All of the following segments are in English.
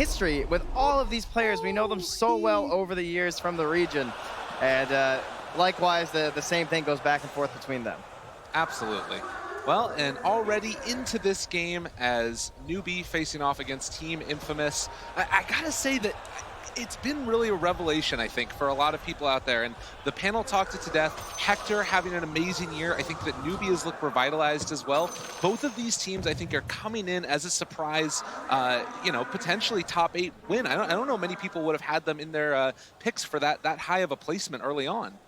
history with all of these players. We know them so well over the years from the region. And likewise, the same thing goes back and forth between them. Absolutely. Well, and already into this game as Newbee facing off against Team Infamous. I gotta say that it's been really a revelation, I think, for a lot of people out there. And the panel talked it to death. Hector having an amazing year. I think that Newbee has looked revitalized as well. Both of these teams, I think, are coming in as a surprise, you know, potentially top 8 win. I don't know many people would have had them in their picks for that high of a placement early on.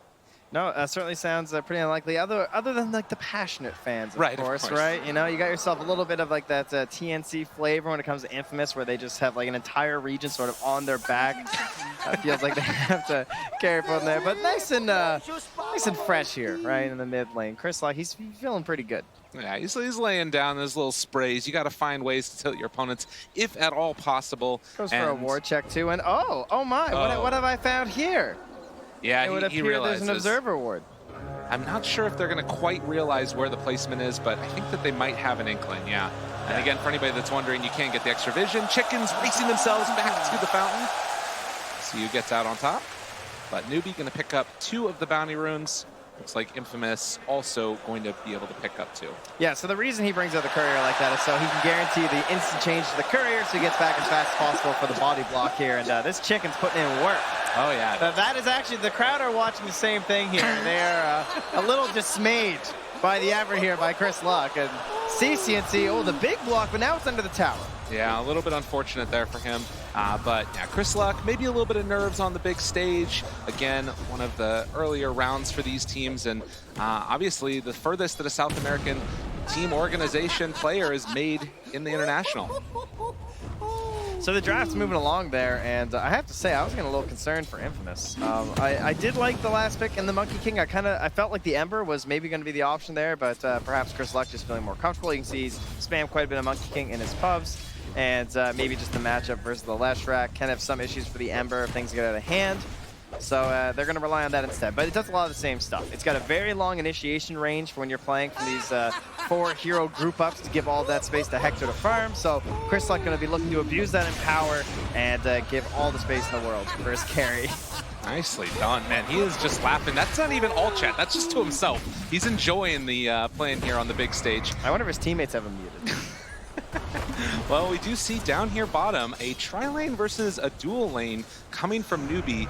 No, certainly sounds pretty unlikely. Other than like the passionate fans, of course, course, right? You know, you got yourself a little bit of like that TNC flavor when it comes to Infamous, where they just have like an entire region sort of on their back. It feels like they have to carry from there, but nice and fresh here, right in the mid lane. Chris, he's feeling pretty good. Yeah, he's laying down those little sprays. You got to find ways to tilt your opponents, if at all possible. Goes for a war check too, and oh my, what have I found here? Yeah, it would appear realizes there's an observer ward. I'm not sure if they're going to quite realize where the placement is, but I think that they might have an inkling, yeah. And again, for anybody that's wondering, you can't get the extra vision. Chickens racing themselves back to the fountain. CU gets out on top, but Newbee going to pick up 2 of the bounty runes. Looks like Infamous also going to be able to pick up 2. Yeah, so the reason he brings out the courier like that is so he can guarantee the instant change to the courier so he gets back as fast as possible for the body block here. And this chicken's putting in work. Oh, yeah. That is actually, the crowd are watching the same thing here. They're a little dismayed by the effort here by Chris Luck. And CCNC, oh, the big block, but now it's under the tower. Yeah, a little bit unfortunate there for him. But yeah, Chris Luck, maybe a little bit of nerves on the big stage. Again, one of the earlier rounds for these teams. And obviously, the furthest that a South American team organization player is made in the International. So the draft's moving along there, and I have to say, I was getting a little concerned for Infamous. I did like the last pick in the Monkey King. I felt like the Ember was maybe going to be the option there, but perhaps Chris Luck just feeling more comfortable. You can see he's spammed quite a bit of Monkey King in his pubs, and maybe just the matchup versus the Leshrac can have some issues for the Ember if things get out of hand. So they're going to rely on that instead. But it does a lot of the same stuff. It's got a very long initiation range for when you're playing from these 4 hero group ups to give all that space to Hector to farm. So Chris Luck going to be looking to abuse that in power and give all the space in the world for his carry. Nicely done, man. He is just laughing. That's not even all chat. That's just to himself. He's enjoying the playing here on the big stage. I wonder if his teammates have him muted. Well, we do see down here bottom a tri-lane versus a dual lane coming from Newbee,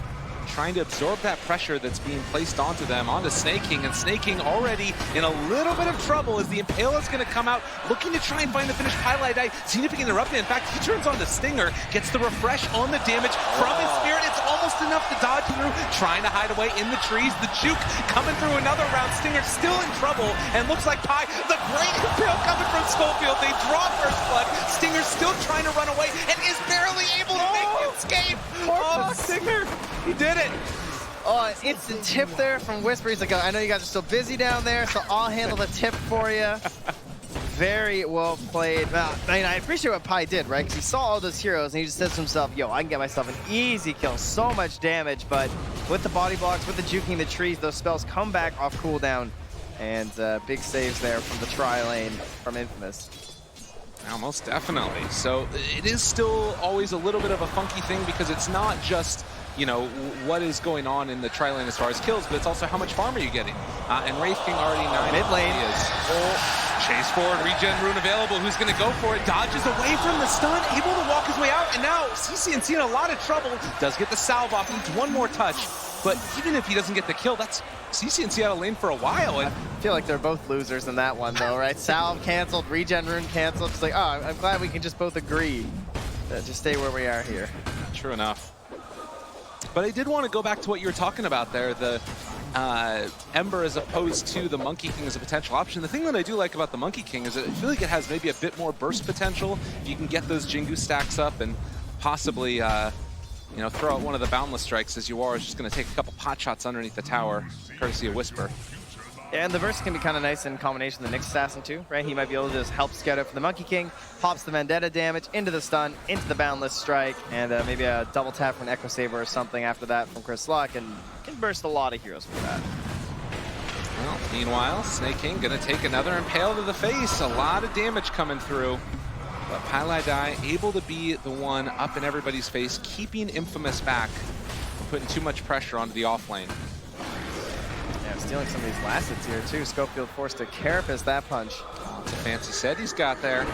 trying to absorb that pressure that's being placed onto them, onto Snake King, and Snake King already in a little bit of trouble as the Impale is going to come out, looking to try and find the finish. Highlight Die, significant interrupted. In fact, he turns on the Stinger, gets the refresh on the damage from his Spirit. It's almost enough to dodge through, trying to hide away in the trees. The Juke coming through another round. Stinger still in trouble, and looks like Pi, the great Impale coming from Schofield. They draw first blood. Stinger still trying to run away, and is barely able to make the escape. Oh, Stinger, he did it. Oh, an instant tip there from Whisper. He's like, I know you guys are still busy down there, so I'll handle the tip for you. Very well played. Well, I mean, I appreciate what Pi did, right? Because he saw all those heroes, and he just says to himself, yo, I can get myself an easy kill. So much damage, but with the body blocks, with the juking the trees, those spells come back off cooldown. And big saves there from the tri-lane from Infamous. Yeah, most definitely. So it is still always a little bit of a funky thing because it's not just, you know, what is going on in the tri-lane as far as kills, but it's also how much farm are you getting. And Wraith King already 9. Mid lane. Chase forward, regen rune available. Who's going to go for it? Dodges away from the stun, able to walk his way out, and now CCNC in a lot of trouble. Does get the salve off, needs one more touch. But even if he doesn't get the kill, that's CCNC out of lane for a while. And I feel like they're both losers in that one, though, right? Salve canceled, regen rune canceled. It's like, oh, I'm glad we can just both agree to just stay where we are here. True enough. But I did want to go back to what you were talking about there, the Ember as opposed to the Monkey King as a potential option. The thing that I do like about the Monkey King is that I feel like it has maybe a bit more burst potential. If you can get those Jingu stacks up and possibly you know, throw out one of the Boundless Strikes, as you are is just going to take a couple pot shots underneath the tower, courtesy of Whisper. Yeah, and the burst can be kind of nice in combination with the Nyx Assassin too, right? He might be able to just help scout out for the Monkey King, pops the Vendetta damage into the stun, into the Boundless Strike, and maybe a double tap for an Echo Saber or something after that from Chris Luck, and can burst a lot of heroes for that. Well, meanwhile, Snake King gonna take another Impale to the face. A lot of damage coming through. But Paladai able to be the one up in everybody's face, keeping Infamous back, and putting too much pressure onto the off lane. Yeah, stealing some of these last hits here too. Schofield forced to carapace that punch. Oh, it's a fancy set he's got there.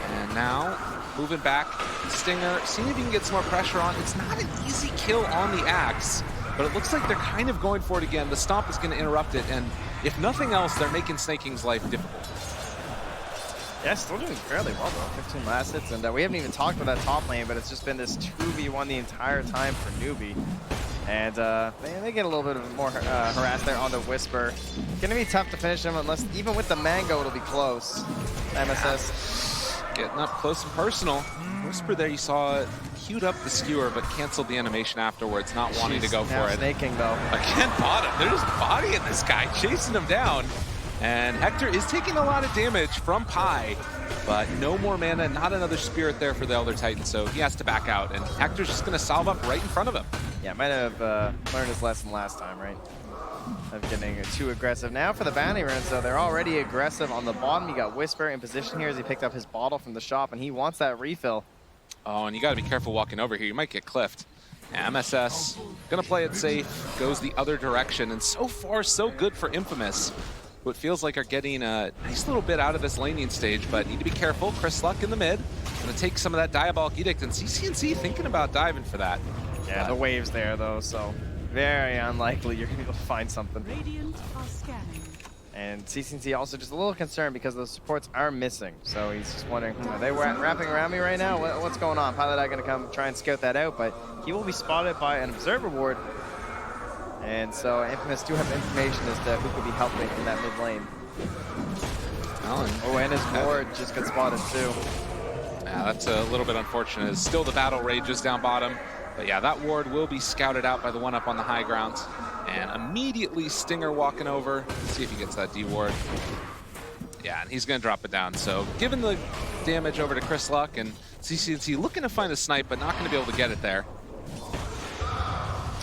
And now, moving back, Stinger, seeing if he can get some more pressure on. It's not an easy kill on the Axe, but it looks like they're kind of going for it again. The Stomp is going to interrupt it, and if nothing else, they're making Snake King's life difficult. Yeah, still doing fairly well though. 15 last hits, and we haven't even talked about that top lane, but it's just been this 2v1 the entire time for Newbee. And they get a little bit of more harassed there on the Whisper. Gonna be tough to finish him unless, even with the Mango, it'll be close. MSS. Getting up close and personal. Whisper there, you saw queued up the skewer, but canceled the animation afterwards, not wanting to go for it. Snake King though. Again, bottom. They're just bodying this guy, chasing him down. And Hector is taking a lot of damage from Pi, but no more mana, not another spirit there for the Elder Titan, so he has to back out, and Hector's just going to salve up right in front of him. Yeah, might have learned his lesson last time, right? Of getting too aggressive. Now for the bounty runes, though, they're already aggressive on the bottom. You got Whisper in position here as he picked up his bottle from the shop, and he wants that refill. Oh, and you got to be careful walking over here. You might get cliffed. MSS going to play it safe, goes the other direction, and so far, so good for Infamous. What feels like are getting a nice little bit out of this laning stage, but need to be careful. Chris Luck in the mid, going to take some of that Diabolic Edict, and CCNC thinking about diving for that. Yeah, the wave's there though, so very unlikely you're going to be able to find something. And CCNC also just a little concerned because those supports are missing, so he's just wondering, are they wrapping around me right now? What's going on? Paladai going to come try and scout that out, but he will be spotted by an observer ward. And so Infamous do have information as to who could be helping in that mid lane. Oh, and his ward just got spotted too. Yeah, that's a little bit unfortunate. It's still the battle rages down bottom. But yeah, that ward will be scouted out by the one up on the high ground. And immediately Stinger walking over. Let's see if he gets that D ward. Yeah, and he's going to drop it down. So giving the damage over to Chris Luck, and CCNC looking to find a snipe, but not going to be able to get it there.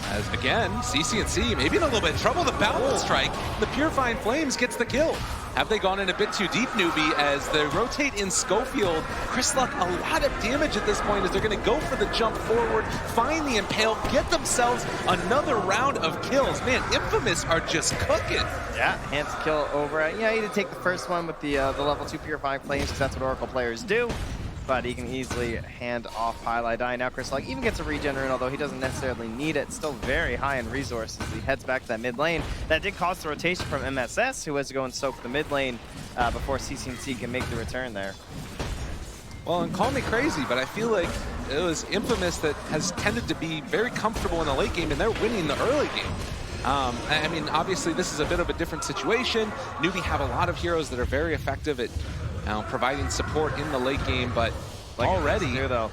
As again, CCNC maybe in a little bit of trouble. The Balance Strike, the Purifying Flames gets the kill. Have they gone in a bit too deep, Newbee, as they rotate in Schofield? Chris Luck, a lot of damage at this point as they're going to go for the jump forward, find the Impale, get themselves another round of kills. Man, Infamous are just cooking. Yeah, hands kill over. Yeah, he did take the first one with the level 2 Purifying Flames, because that's what Oracle players do. But he can easily hand off Paladai. Now Chris Luck even gets a regenerate, although he doesn't necessarily need it. Still very high in resources. He heads back to that mid lane. That did cost the rotation from MSS, who has to go and soak the mid lane before CCNC can make the return there. Well, and call me crazy, but I feel like it was Infamous that has tended to be very comfortable in the late game, and they're winning the early game. I mean, obviously, this is a bit of a different situation. Newbee have a lot of heroes that are very effective at providing support in the late game, but already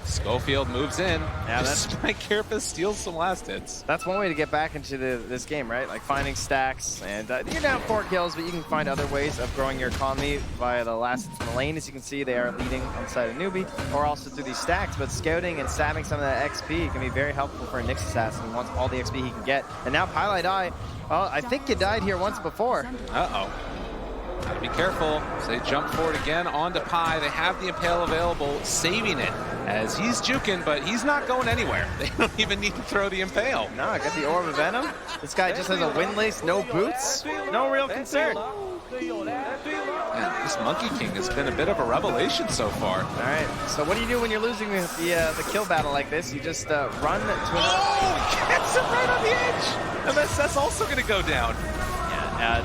Schofield moves in. Yeah, despite Carapace steals some last hits. That's one way to get back into this game, right? Like finding stacks, and you're down 4 kills, but you can find other ways of growing your economy via the last hits in the lane. As you can see, they are leading on the side of Newbee, or also through these stacks. But scouting and stabbing some of that XP can be very helpful for a Nyx assassin who wants all the XP he can get. And now Paladai, well, I think you died here once before. Uh-oh. Gotta be careful. So they jump forward again onto Pi. They have the Impale available, saving it as he's juking, but he's not going anywhere. They don't even need to throw the Impale. No, I got the Orb of Venom. This guy just has a windlace, no boots, no real concern. Man, this Monkey King has been a bit of a revelation so far. All right, so what do you do when you're losing the kill battle like this? You just run to Oh, gets him right on the edge. MSS also going to go down.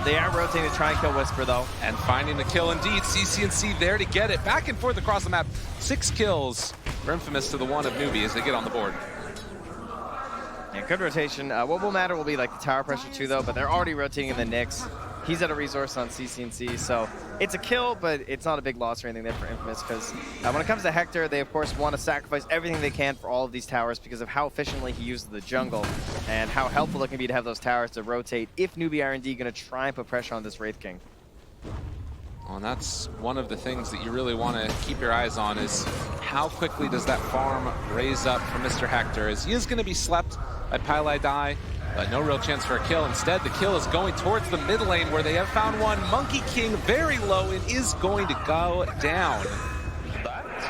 They are rotating to try and kill Whisper, though. And finding the kill indeed. CCNC there to get it. Back and forth across the map. 6 kills for Infamous to the 1 of Newbee as they get on the board. Yeah, good rotation. What will matter will be like the tower pressure too, though, but they're already rotating in the Nyx. He's at a resource on CCNC, so it's a kill, but it's not a big loss or anything there for Infamous, because when it comes to Hector, they of course want to sacrifice everything they can for all of these towers because of how efficiently he uses the jungle and how helpful it can be to have those towers to rotate if Newbee are indeed going to try and put pressure on this Wraith King. Well, and that's one of the things that you really want to keep your eyes on is how quickly does that farm raise up for Mr. Hector, as he is going to be slept by Paladai. but no real chance for a kill. Instead, the kill is going towards the mid lane where they have found one. Monkey King very low and is going to go down.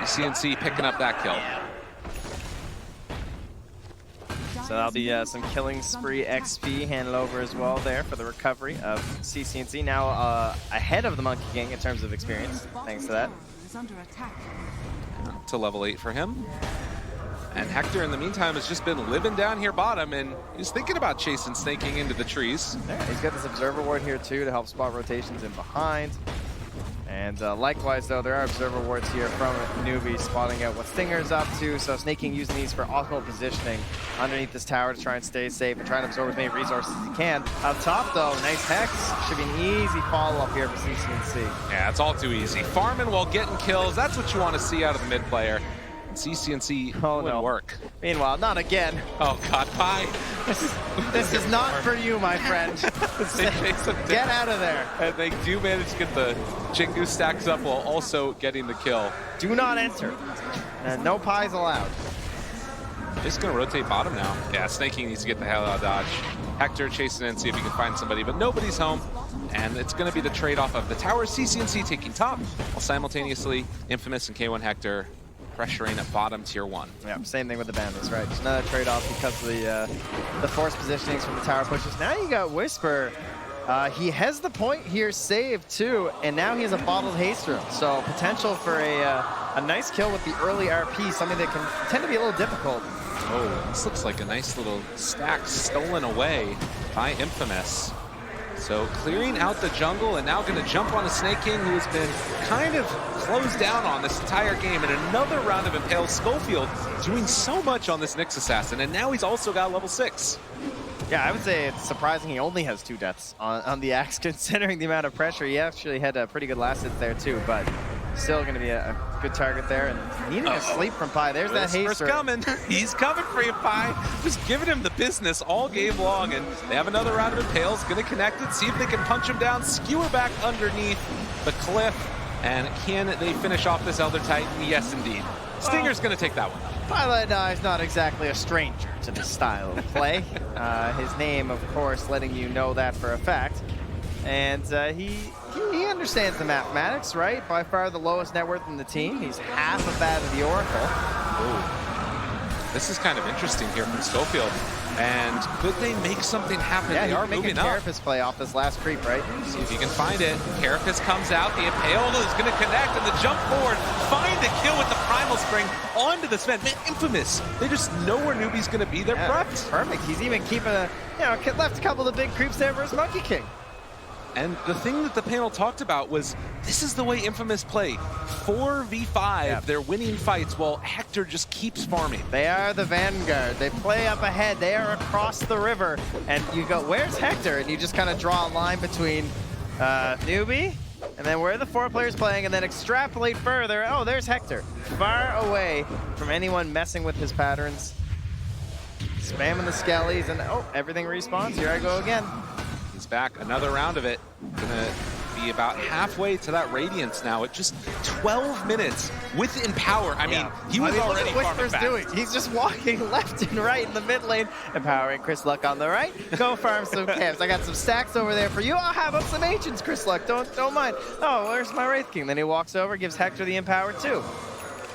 CNC picking up that kill. So that'll be some killing spree XP handed over as well there for the recovery of CNC. Now ahead of the Monkey King in terms of experience, thanks to that. To level 8 for him. And Hector, in the meantime, has just been living down here bottom, and he's thinking about chasing snaking into the trees. Yeah, he's got this Observer Ward here, too, to help spot rotations in behind. And likewise, though, there are Observer Wards here from Newbee spotting out what Stinger's up to, so snaking using these for optimal positioning underneath this tower to try and stay safe and try and absorb as many resources as he can. Up top, though, nice Hex. Should be an easy follow-up here for CNC. Yeah, it's all too easy. Farming while getting kills, that's what you want to see out of the mid player. CNC wouldn't work. Meanwhile, not again. Oh God, Pi. This is not for you, my friend. Get out of there. And they do manage to get the Jingu stacks up while also getting the kill. Do not enter. And no pies allowed. Just gonna rotate bottom now. Yeah, snaking needs to get the hell out of Dodge. Hector chasing in, see if he can find somebody, but nobody's home. And it's gonna be the trade-off of the tower, CNC taking top, while simultaneously Infamous and K1 Hector pressuring at bottom tier 1. Yeah, same thing with the Bandits, right? Just another trade-off because of the force positionings from the tower pushes. Now you got Whisper. He has the point here saved too, and now he has a bottled haste room. So potential for a nice kill with the early RP, something that can tend to be a little difficult. Oh, this looks like a nice little stack stolen away by Infamous. So clearing out the jungle and now going to jump on a Snake King who has been kind of closed down on this entire game. And another round of Impale. Schofield doing so much on this Nyx Assassin, and now he's also got level 6. Yeah, I would say it's surprising he only has 2 deaths on the Axe, considering the amount of pressure. He actually had a pretty good last hit there too, but still going to be a good target there. And needing a sleep from Pi. There's that haste. Coming. He's coming for you, Pi. Just giving him the business all game long. And they have another round of Impales. Going to connect it, see if they can punch him down, skewer back underneath the cliff. And can they finish off this Elder Titan? Yes, indeed. Stinger's going to take that one. Pi is not exactly a stranger to this style of play. His name, of course, letting you know that for a fact. And he understands the mathematics, right? By far the lowest net worth in the team. He's half of that of the Oracle. Ooh. This is kind of interesting here from Schofield. And could they make something happen? Yeah, they are making moving up. Carapace play off this last creep, right? See if he can find it. Carapace comes out. The Impale is going to connect, and the jump forward. Find the kill with the Primal Spring onto the Sven. Man, Infamous. They just know where Newbee's going to be. They're prepped. Perfect. He's even keeping left a couple of the big creeps there for his Monkey King. And the thing that the panel talked about was, this is the way Infamous play. 4v5, Yep. They're winning fights while Hector just keeps farming. They are the vanguard. They play up ahead. They are across the river. And you go, where's Hector? And you just kind of draw a line between Newbee, and then where are the 4 players playing, and then extrapolate further. Oh, there's Hector. Far away from anyone messing with his patterns. Spamming the skellies, and oh, everything respawns. Here I go again. He's back, another round of it. Gonna be about halfway to that Radiance now at just 12 minutes with Empower. I mean, he was already look what farming Whisper's fast. doing. He's just walking left and right in the mid lane, empowering Chris Luck on the right. Go farm some camps. I got some stacks over there for you. I'll have up some ancients, Chris Luck. Don't mind. Oh, where's my Wraith King? Then he walks over, gives Hector the Empower too.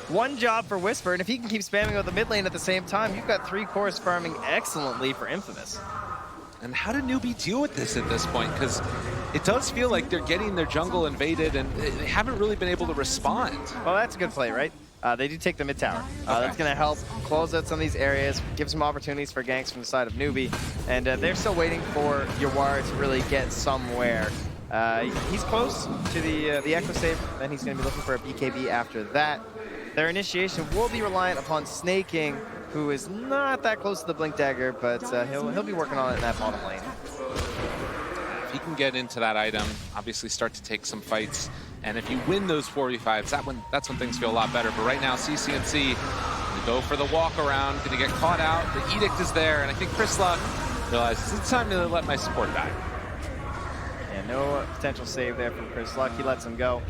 One job for Whisper, and if he can keep spamming out the mid lane at the same time, you've got 3 cores farming excellently for Infamous. And how did Newbee deal with this at this point? Because it does feel like they're getting their jungle invaded and they haven't really been able to respond. Well, that's a good play, right? They do take the mid tower. That's going to help close out some of these areas, give some opportunities for ganks from the side of Newbee. And they're still waiting for Yawar to really get somewhere. He's close to the Echo Save, then he's going to be looking for a BKB after that. Their initiation will be reliant upon snaking, who is not that close to the Blink Dagger, but he'll be working on it in that bottom lane. If he can get into that item, obviously start to take some fights, and if you win those 4v5s, that's when things feel a lot better. But right now, CNC gonna go for the walk around, gonna get caught out. The Edict is there, and I think Chris Luck realizes it's time to let my support die. Yeah, no potential save there from Chris Luck. He lets him go.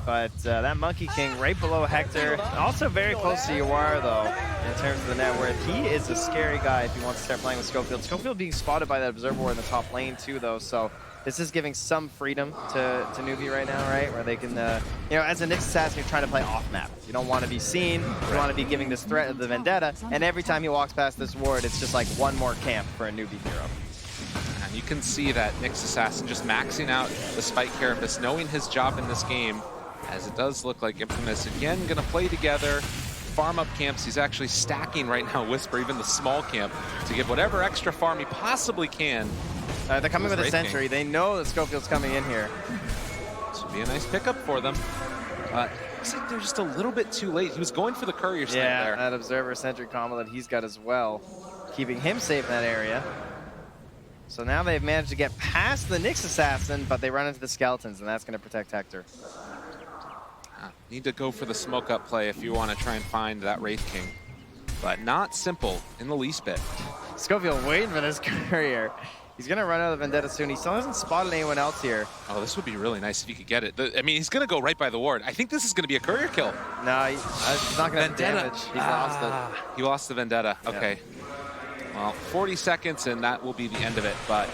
But that Monkey King right below Hector, also very close to Yuar though, in terms of the net worth. He is a scary guy if he wants to start playing with Schofield. Schofield being spotted by that Observer Ward in the top lane too though, so this is giving some freedom to Newbee right now, right? Where they can, you know, as a Nyx assassin, you're trying to play off map. You don't want to be seen, you want to be giving this threat of the Vendetta, and every time he walks past this ward, it's just like one more camp for a Newbee hero. And you can see that Nyx assassin just maxing out the Spike Carapace, knowing his job in this game, as it does look like Infamous again gonna play together, farm up camps. He's actually stacking right now Whisper, even the small camp, to get whatever extra farm he possibly can. They're coming with a Sentry. King. They know that Schofield's coming in here. This would be a nice pickup for them. Looks like they're just a little bit too late. He was going for the courier snipe there. Yeah, that Observer Sentry combo that he's got as well, keeping him safe in that area. So now they've managed to get past the Nyx assassin, but they run into the skeletons, and that's going to protect Hector. Need to go for the smoke up play if you want to try and find that Wraith King. But not simple in the least bit. Schofield waiting for this courier. He's going to run out of the Vendetta soon. He still hasn't spotted anyone else here. Oh, this would be really nice if he could get it. I mean, he's going to go right by the ward. I think this is going to be a courier kill. No, he's not going to have damage. He's lost it. He lost the Vendetta. Okay. Yeah. Well, 40 seconds, and that will be the end of it. But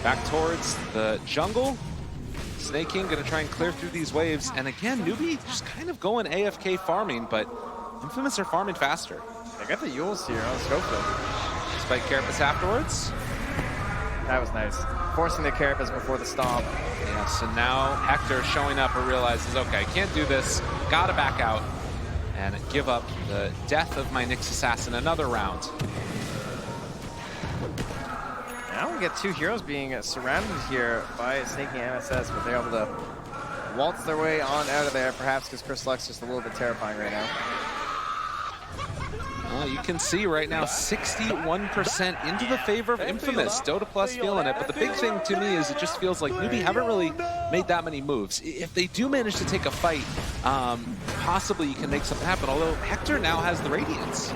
back towards the jungle. Snake King going to try and clear through these waves. And again, Newbee just kind of going AFK farming, but Infamous are farming faster. They got the Yules here on Schofield. Spike Carapace afterwards. That was nice. Forcing the Carapace before the stomp. Yeah, so now Hector showing up and realizes, okay, can't do this. Gotta back out and give up the death of my Nyx assassin another round. Now we get two heroes being surrounded here by Snake King MSS, but they're able to waltz their way on out of there, perhaps because Chris Luck's just a little bit terrifying right now. Well, you can see right now 61% into the favor of Infamous. Dota Plus feeling it, but the big thing to me is it just feels like Newbee haven't really made that many moves. If they do manage to take a fight, possibly you can make something happen, although Hector now has the Radiance.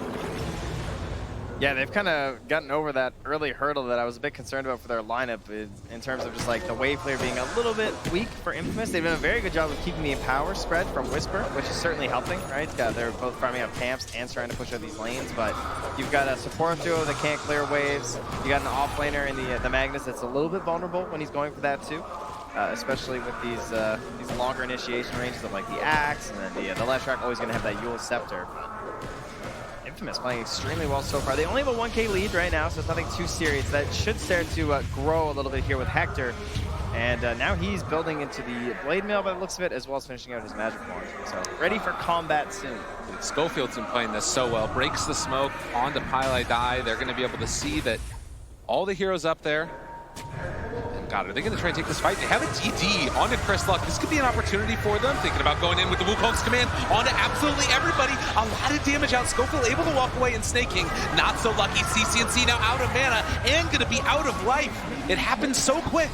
Yeah, they've kind of gotten over that early hurdle that I was a bit concerned about for their lineup in terms of just like the wave clear being a little bit weak for Infamous. They've done a very good job of keeping the power spread from Whisper, which is certainly helping, right? They're both farming up camps and trying to push out these lanes, but you've got a support duo that can't clear waves. You got an off laner in the Magnus that's a little bit vulnerable when he's going for that too. Especially with these longer initiation ranges of like the Axe, and then the Left Track always going to have that Yule Scepter. Infamous playing extremely well so far. They only have a 1K lead right now, so it's nothing too serious. That should start to grow a little bit here with Hector. And now he's building into the Blade Mail by the looks of it, as well as finishing out his Magic Wand. So ready for combat soon. Schofield's been playing this so well. Breaks the smoke onto Pile Die. They're going to be able to see that all the heroes up there. God, are they going to try and take this fight? They have a DD onto Chris Luck. This could be an opportunity for them. Thinking about going in with the Wukong's command onto absolutely everybody. A lot of damage out. Schofield able to walk away, and Snake King not so lucky. CCNC now out of mana and going to be out of life. It happened so quick.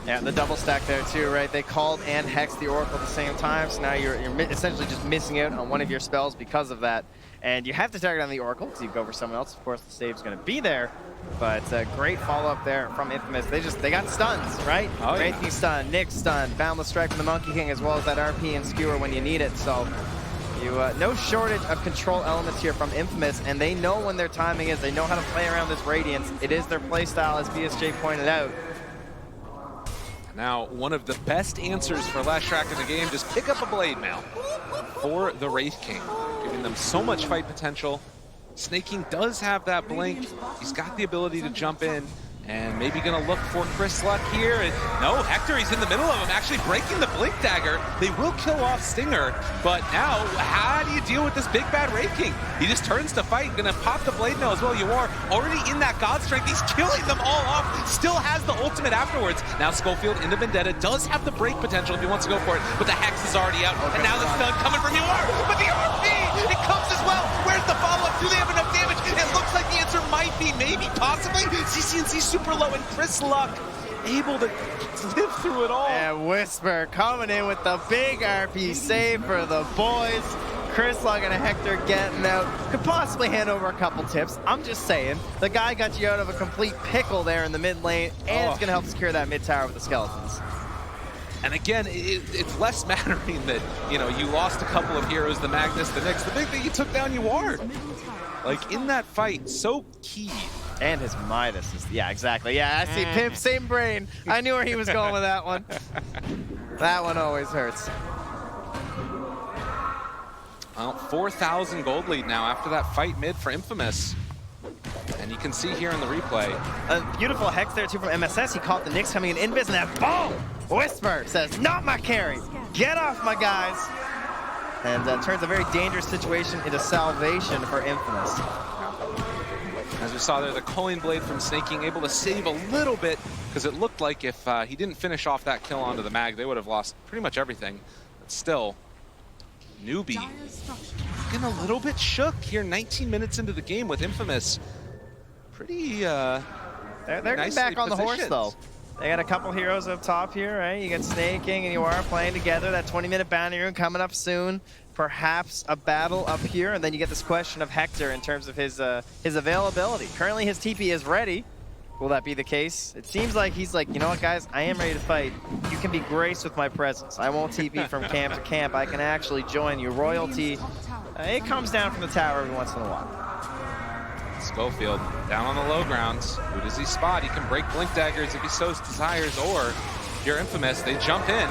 Yeah, the double stack there too, right? They called and hexed the Oracle at the same time, so now you're essentially just missing out on one of your spells because of that. And you have to target on the Oracle because you go for someone else. Of course, the save's going to be there. But great follow-up there from Infamous. They got stuns, right? Oh, yeah. Wraith King stun, Nyx stun, Boundless Strike from the Monkey King, as well as that RP and Skewer when you need it. So you no shortage of control elements here from Infamous, and they know when their timing is. They know how to play around this Radiance. It is their playstyle, as BSJ pointed out. Now, one of the best answers for Last Track in the game, just pick up a Blade Mail for the Wraith King, giving them so much fight potential. Snake King does have that blink. He's got the ability to jump in, and maybe gonna look for Chris Luck here. And no, Hector, he's in the middle of him, actually breaking the blink dagger. They will kill off Stinger, but now, how do you deal with this big bad Wraith King? He just turns to fight, gonna pop the Blade Mail as well. You are already in that God Strength. He's killing them all off, still has the ultimate afterwards. Now Schofield into Vendetta does have the break potential if he wants to go for it, but the Hex is already out. And now the stun coming from Yuar, but the RP, it comes as well. Where's the follow-up? Do they have enough damage? It looks like the answer might be maybe, possibly. CCNC super low, and Chris Luck able to live through it all. And Whisper coming in with the big RP save for the boys. Chris Luck and Hector getting out. Could possibly hand over a couple tips. I'm just saying, the guy got you out of a complete pickle there in the mid lane, and it's going to help secure that mid tower with the skeletons. And again, it's less mattering that, you know, you lost a couple of heroes, the Magnus, the Nyx. The big thing, you took down your ward. Like, in that fight, so key. And his Midas is, yeah, exactly. Yeah, I see Pimp, same brain. I knew where he was going with that one. That one always hurts. Well, 4,000 gold lead now after that fight mid for Infamous. And you can see here in the replay. A beautiful Hex there too from MSS. He caught the Nyx coming in invis, and that boom! Whisper says, not my carry. Get off my guys. And turns a very dangerous situation into salvation for Infamous. As we saw there, the Culling Blade from Snaking able to save a little bit, because it looked like if he didn't finish off that kill onto the Mag, they would have lost pretty much everything. But still, Newbee looking a little bit shook here 19 minutes into the game with Infamous. Pretty they're getting back on the horse, though. They got a couple heroes up top here, right? You got Snaking and you are playing together. That 20-minute bounty rune coming up soon. Perhaps a battle up here, and then you get this question of Hector in terms of his availability. Currently, his TP is ready. Will that be the case? It seems like he's like, you know what, guys? I am ready to fight. You can be graced with my presence. I won't TP from camp to camp. I can actually join you. Royalty, it comes down from the tower every once in a while. Schofield down on the low grounds. Who does he spot? He can break Blink Daggers if he so desires, or if you're Infamous, they jump in,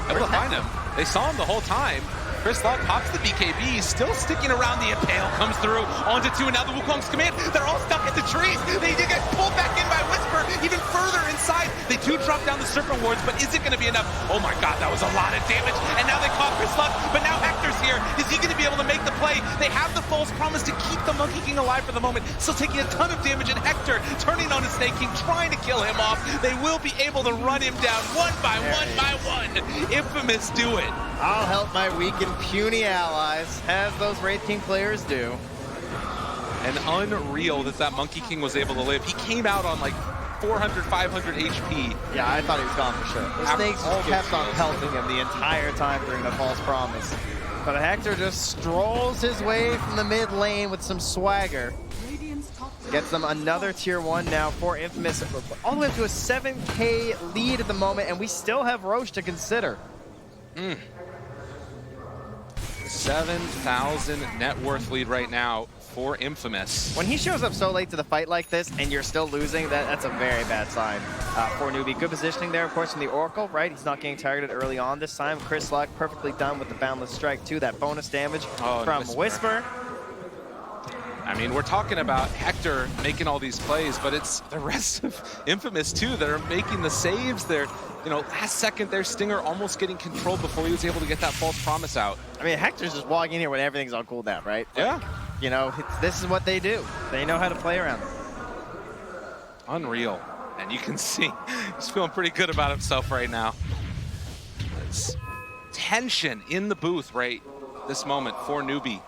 able to find him. They saw him the whole time. Chris Locke pops the BKB, still sticking around. The Impale comes through onto two, and now the Wukong's command. They're all stuck at the trees. They get pulled back in by Whisper, even further inside. They do drop down the Serpent Wards, but is it going to be enough? Oh my god, that was a lot of damage. And now they caught Chris Locke, but now Hector's here. Is he going to be able to make the play? They have the false promise to keep the Monkey King alive for the moment. Still taking a ton of damage, and Hector turning on his Snake King, trying to kill him off. They will be able to run him down one by one. Infamous do it. I'll help my weak and puny allies, as those Wraith King players do. And unreal that Monkey King was able to live. He came out on like 400, 500 HP. Yeah, I thought he was gone for sure. The snakes kept on pelting him the entire time during the false promise. But Hector just strolls his way from the mid lane with some swagger. Gets them another tier 1 now for Infamous. All the way up to a 7K lead at the moment, and we still have Roche to consider. 7,000 net worth lead right now for Infamous. When he shows up so late to the fight like this and you're still losing, that's a very bad sign for Newbee. Good positioning there, of course, from the Oracle, right? He's not getting targeted early on this time. Chris Luck perfectly done with the Boundless Strike too. That bonus damage from Whisper. I mean, we're talking about Hector making all these plays, but it's the rest of Infamous too that are making the saves. They're, you know, last second their Stinger almost getting controlled before he was able to get that false promise out. I mean, Hector's just walking in here when everything's on cooldown, right? Yeah. Like, you know, this is what they do. They know how to play around it. Unreal. And you can see he's feeling pretty good about himself right now. It's tension in the booth right this moment for Newbee.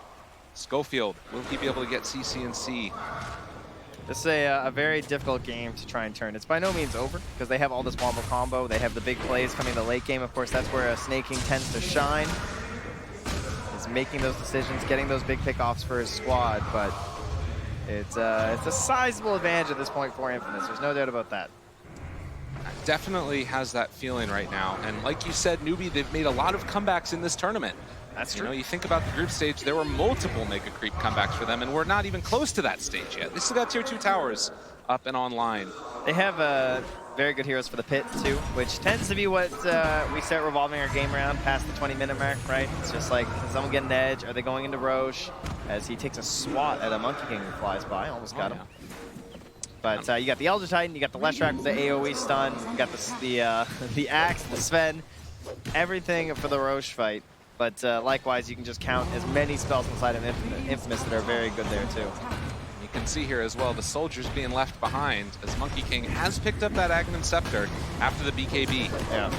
Schofield, will he be able to get CC&C? This is a very difficult game to try and turn. It's by no means over because they have all this wombo combo. They have the big plays coming in the late game. Of course, that's where Snaking tends to shine. Is making those decisions, getting those big pickoffs for his squad. But it's a sizable advantage at this point for Infamous. There's no doubt about that. Definitely has that feeling right now. And like you said, Newbee, they've made a lot of comebacks in this tournament. That's true. You know, you think about the group stage, there were multiple Mega Creep comebacks for them, and we're not even close to that stage yet. They still got tier 2 towers up and online. They have very good heroes for the pit, too, which tends to be what we start revolving our game around past the 20-minute mark, right? It's just like, can someone get an edge? Are they going into Roche? As he takes a swat at a Monkey King who flies by. Almost got him. But you got the Elder Titan, you got the Leshrac with the AoE stun, you got the Axe, the Sven, everything for the Roche fight. But likewise, you can just count as many spells inside of Infamous that are very good there, too. You can see here as well the soldiers being left behind as Monkey King has picked up that Aghanim Scepter after the BKB. Yeah.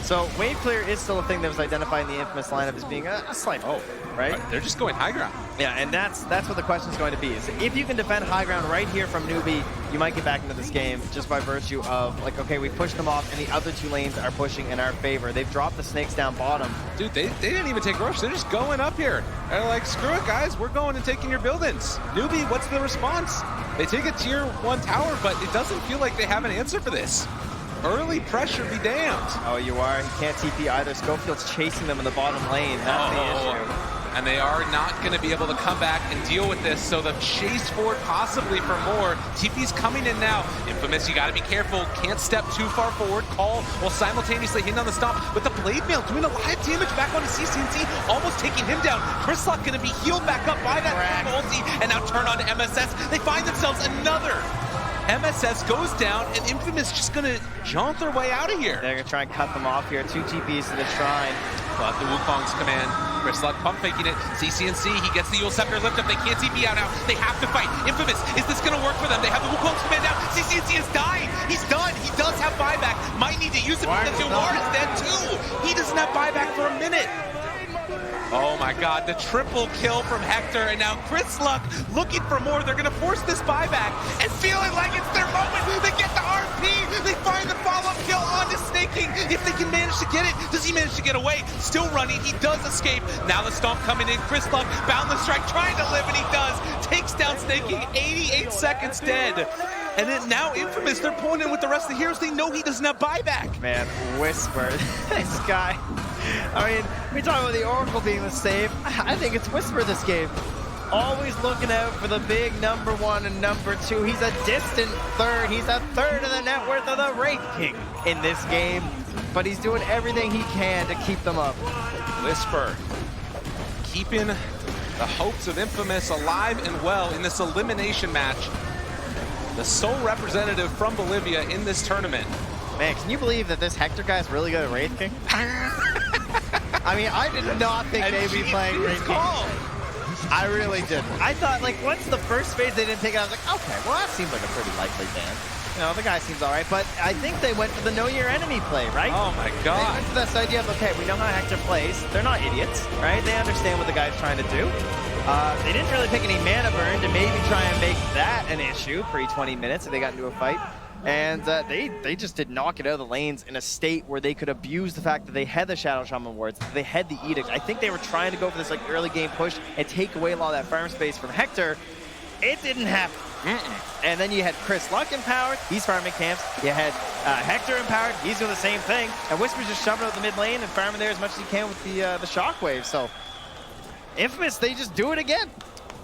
So wave clear is still a thing that was identified in the Infamous lineup as being a slight hope, right? They're just going high ground. Yeah, and that's what the question is going to be. Is if you can defend high ground right here from Newbee, you might get back into this game just by virtue of, like, okay, we pushed them off, and the other two lanes are pushing in our favor. They've dropped the snakes down bottom. Dude, they didn't even take Roche. They're just going up here. They're like, screw it, guys. We're going and taking your buildings. Newbee, what's the response? They take a tier 1 tower, but it doesn't feel like they have an answer for this. early pressure be damned. Oh, you are. He can't TP either. Schofield's chasing them in the bottom lane. That's the issue. And they are not going to be able to come back and deal with this, so the chase forward possibly for more. TP's coming in now. Infamous, you got to be careful. Can't step too far forward. Call while simultaneously hitting on the stomp, but the blade mail doing a lot of damage back onto CCNC, almost taking him down. Chrislock going to be healed back up by that ulti, and now turn on to MSS. They find themselves another. MSS goes down, and Infamous just going to jaunt their way out of here. They're going to try and cut them off here. 2 TPs to the Shrine. But the Wukong's command. Chrislock pump faking it. CCNC, he gets the Yule Scepter lift up. They can't TP out now. They have to fight. Infamous, is this going to work for them? They have the Wukong's command down. CCNC is dying. He's done. He does have buyback. Might need to use it because Jawar is dead too. He doesn't have buyback for a minute. Oh my god, the triple kill from Hector, and now Chrislock looking for more. They're gonna force this buyback and feeling like it's their moment. They get the RP, they find the follow-up kill onto Snaking. If they can manage to get it, does he manage to get away? Still running, he does escape. Now the stomp coming in, Chrislock, boundless strike, trying to live, and he does. Takes down Snaking, 88 seconds dead. And then now Infamous, they're pulling in with the rest of the heroes. They know he doesn't have buyback. Man, Whisper, this guy. I mean, we talk about the Oracle being the save. I think it's Whisper this game. Always looking out for the big #1 and #2. He's a distant third. He's a third of the net worth of the Wraith King in this game. But he's doing everything he can to keep them up. Whisper keeping the hopes of Infamous alive and well in this elimination match. The sole representative from Bolivia in this tournament. Man, can you believe that this Hector guy's really good at Wraith King? I mean, I did not think they'd be playing Wraith King. I really didn't. I thought, like, once the first phase they didn't pick it, I was like, okay, well, that seems like a pretty likely ban. You know, the guy seems all right, but I think they went for the know your enemy play, right? Oh my god. They went to this idea of, okay, we know how Hector plays. They're not idiots, right? They understand what the guy's trying to do. They didn't really pick any mana burn to maybe try and make that an issue pre-20 minutes if they got into a fight. And they just did knock it out of the lanes in a state where they could abuse the fact that they had the Shadow Shaman wards, they had the Edict. I think they were trying to go for this like early game push and take away a lot of that farm space from Hector. It didn't happen. And then you had Chrislock empowered, he's farming camps. You had Hector empowered, he's doing the same thing. And Whisper's just shoving out the mid lane and farming there as much as he can with the shockwave. So Infamous, they just do it again.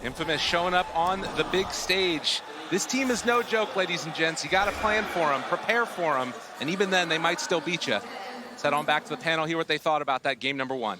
Infamous showing up on the big stage. This team is no joke, ladies and gents. You got to plan for them, prepare for them, and even then, they might still beat you. Let's head on back to the panel, hear what they thought about that game #1.